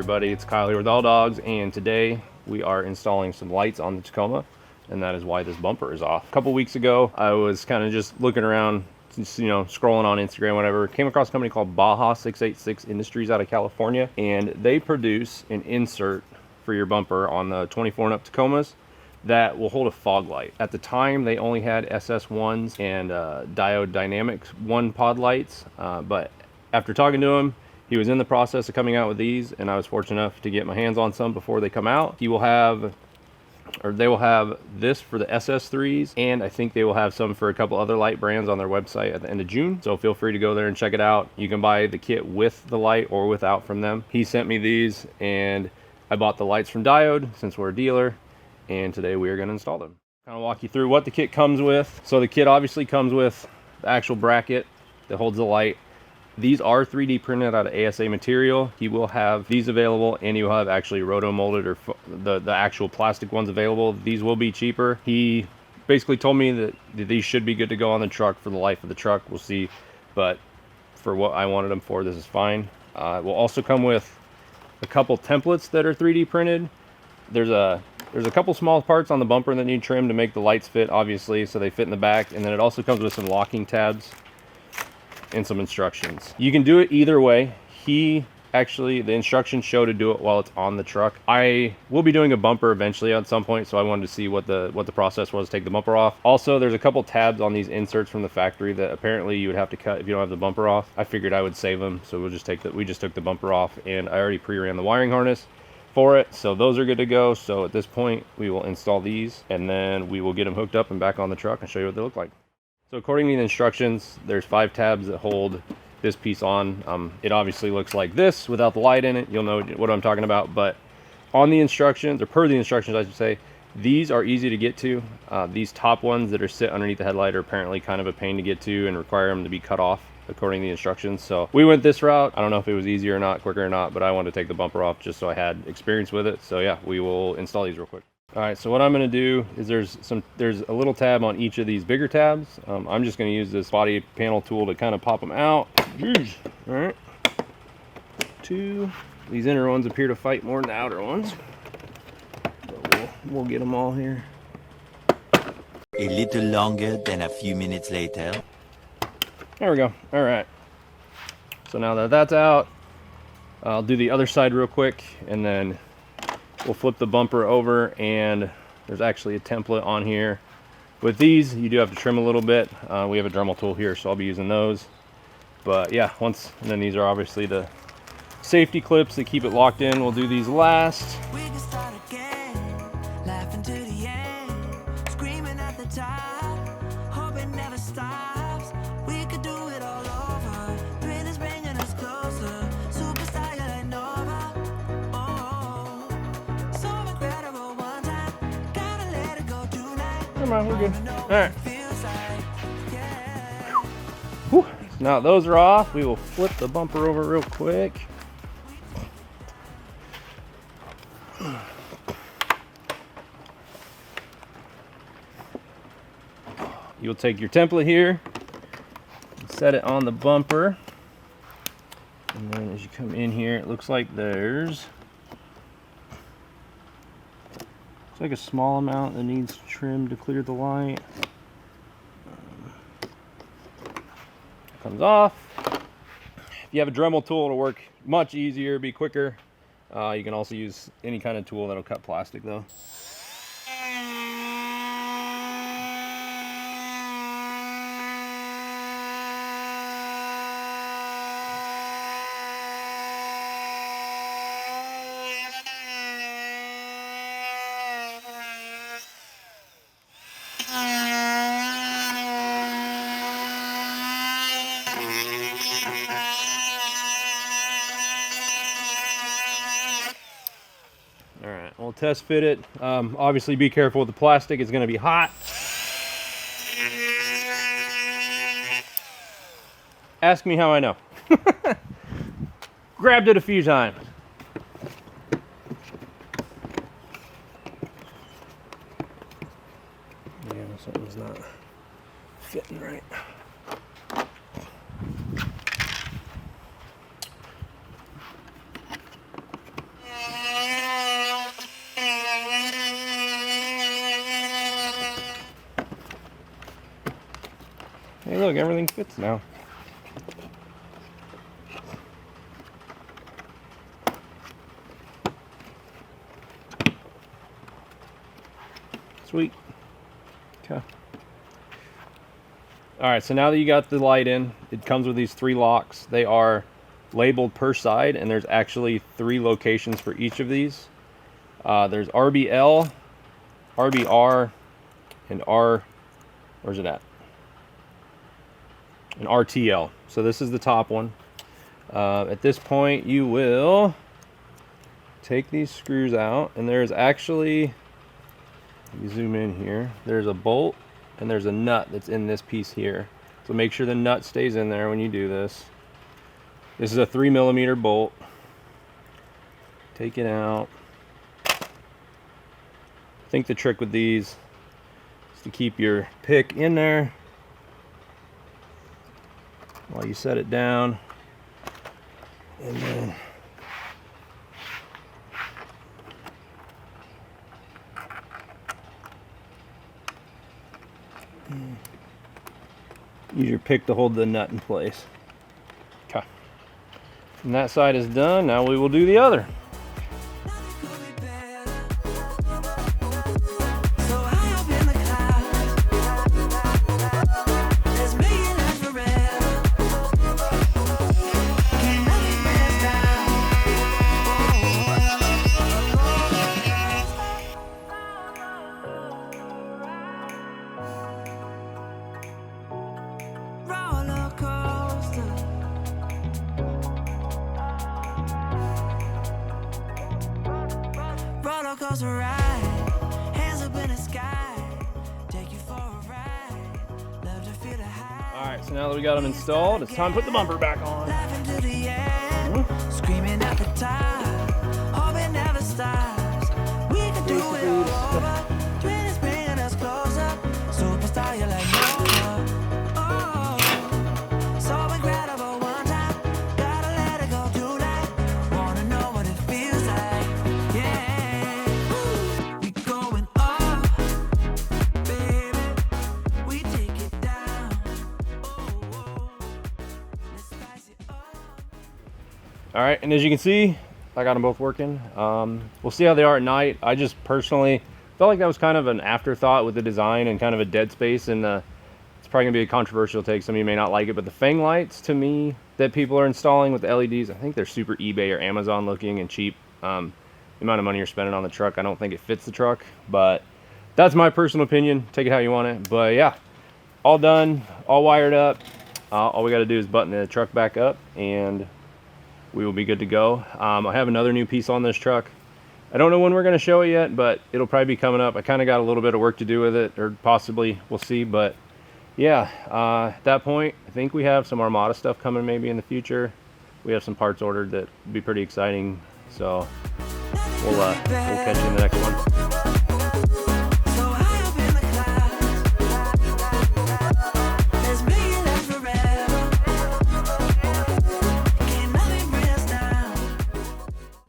everybody? It's Kyle here with All Dogs, and today we are installing some lights on the Tacoma, and that is why this bumper is off. A couple weeks ago, I was kind of just looking around, just, scrolling on Instagram, whatever. Came across a company called Baja 686 Industries out of California, and they produce an insert for your bumper on the 24 and up Tacomas that will hold a fog light. At the time, they only had SS1s and Diode Dynamics 1 pod lights, but after talking to him, he was in the process of coming out with these, and I was fortunate enough to get my hands on some before they come out. They will have this for the SS3s, and I think they will have some for a couple other light brands on their website at the end of June. So feel free to go there and check it out. You can buy the kit with the light or without from them. He sent me these, and I bought the lights from Diode since we're a dealer, and today we are going to install them. Kind of walk you through what the kit comes with. So the kit obviously comes with the actual bracket that holds the light. These are 3D printed out of ASA material. He will have these available, and he will have actually roto molded or the actual plastic ones available. These will be cheaper. He basically told me that these should be good to go on the truck for the life of the truck. We'll see, but for what I wanted them for, this is fine. It will also come with a couple templates that are 3D printed. There's a couple small parts on the bumper that need trimmed to make the lights fit, obviously, so they fit in the back, and then it also comes with some locking tabs and some instructions. You can do it either way. The instructions show to do it while it's on the truck. I will be doing a bumper eventually at some point, so I wanted to see what the process was to take the bumper off. Also, there's a couple tabs on these inserts from the factory that apparently you would have to cut if you don't have the bumper off. I figured I would save them, so we just took the bumper off, and I already pre-ran the wiring harness for it, so those are good to go. So at this point, we will install these, and then we will get them hooked up and back on the truck and show you what they look like. So according to the instructions, there's 5 tabs that hold this piece on. It obviously looks like this without the light in it. You'll know what I'm talking about, but on the instructions, or per the instructions I should say, these are easy to get to. These top ones that are sit underneath the headlight are apparently kind of a pain to get to and require them to be cut off according to the instructions. So we went this route. I don't know if it was easier or not, quicker or not, but I wanted to take the bumper off just so I had experience with it. So yeah, we will install these real quick. All right, so what I'm going to do is there's a little tab on each of these bigger tabs. I'm just going to use this body panel tool to kind of pop them out. All right, 2. These inner ones appear to fight more than the outer ones, but we'll get them all here. A little longer than a few minutes later. There we go. All right, so now that that's out, I'll do the other side real quick, and then we'll flip the bumper over, and there's actually a template on here. With these, you do have to trim a little bit. We have a Dremel tool here, so I'll be using those. But yeah, and then these are obviously the safety clips that keep it locked in. We'll do these last. We can start again, laughing to the end, screaming at the top, hope it never stops. We could do it all over, thrill is bringing us closer, superstar like Nova. Never mind, we're good. All right. Whew. Now that those are off, we will flip the bumper over real quick. You'll take your template here and set it on the bumper. And then as you come in here, it looks like there's like a small amount that needs trim to clear the light. Comes off. If you have a Dremel tool, it'll work much easier, be quicker. You can also use any kind of tool that'll cut plastic though. All right, we'll test fit it. Obviously be careful with the plastic, it's gonna be hot. Ask me how I know. Grabbed it a few times. Yeah, something's not fitting right. Hey, look, everything fits now. Sweet. Okay. Alright, so now that you got the light in, it comes with these 3 locks. They are labeled per side, and there's actually 3 locations for each of these. There's RBL, RBR, and where's it at? An RTL. So this is the top one. At this point, you will take these screws out, and there's actually, you zoom in here, there's a bolt and there's a nut that's in this piece here. So make sure the nut stays in there when you do this. This is a 3mm bolt. Take it out. I think the trick with these is to keep your pick in there while you set it down, and then use your pick to hold the nut in place. Okay. And that side is done. Now we will do the other. Alright, so now that we got them installed, it's time to put the bumper back on. Screaming at the top, hope it never stops. We could do it all over. Twin is bringing us closer. Superstar, you're like Nova. Oh, so incredible one time. Gotta let it go tonight. Wanna know what it feels like. Yeah, we going up, baby. We take it down. All right, and as you can see, I got them both working. We'll see how they are at night. I just personally felt like that was kind of an afterthought with the design and kind of a dead space, and it's probably gonna be a controversial take. Some of you may not like it, but the fang lights, to me, that people are installing with the LEDs, I think they're super eBay or Amazon looking and cheap. The amount of money you're spending on the truck, I don't think it fits the truck, but that's my personal opinion. Take it how you want it. But yeah, all done, all wired up. All we got to do is button the truck back up, and we will be good to go. I have another new piece on this truck. I don't know when we're going to show it yet, but it'll probably be coming up. I kind of got a little bit of work to do with it, or possibly, we'll see. But yeah, at that point, I think we have some Armada stuff coming maybe in the future. We have some parts ordered that will be pretty exciting. So we'll catch you in the next one.